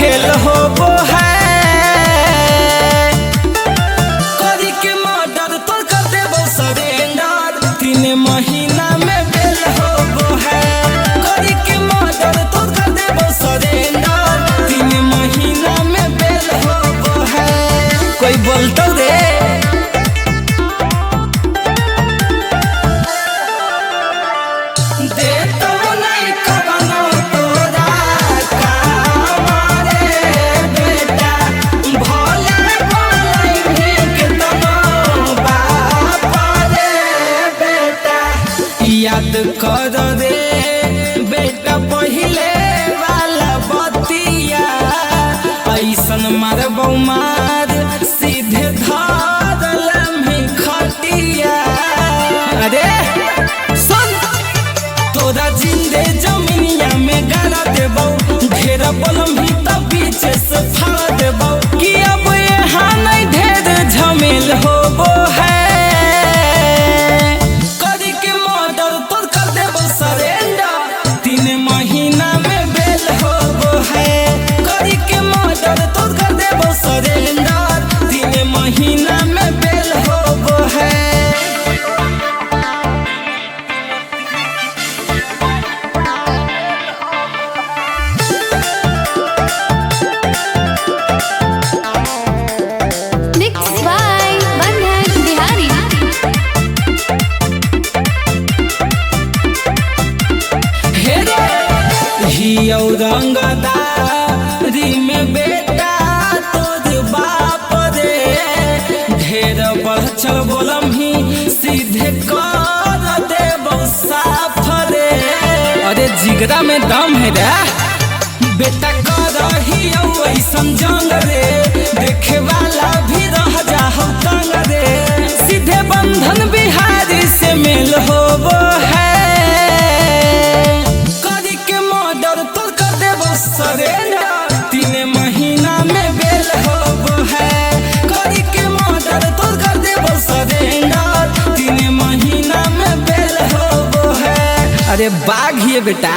खेल हो वो है। करी के मर्डर तो कर देबो सरेंडर, 3 महीना में बेल हो वो है। करी के मर्डर तो कर देबो सरेंडर, 3 महीना में बेल हो वो है। कोई बोलतो रे याद कर रे बेटा पहिले वाला बतिया, ऐसन मारबो मार सीधे धरल में खटिया। अरे सुन तोरा जिंदे जमीनिया में गाड़ा देबो, ढेर बलम भी तो पीछे से फाड़ देबो। कि अब यहाँ नहीं ढेर झमेल होबो है। रंगदारी में बेटा तोर बाप रे, ढेर बढ़ चल बोलम ही सीधे कर देबो साफ रे। अरे जिगरा में दम है रे बेटा, कर ही ऐसन जंग रे, देखे वाला भी रह जा तंग रे। सीधे बंधन बिहारी से मेल होबो है। सरेंडर 3 महीना में बेल होबो है। करी के मर्डर तो कर देबो सरेंडर, 3 महीना में बेल होबो है। अरे बाघ ये बेटा।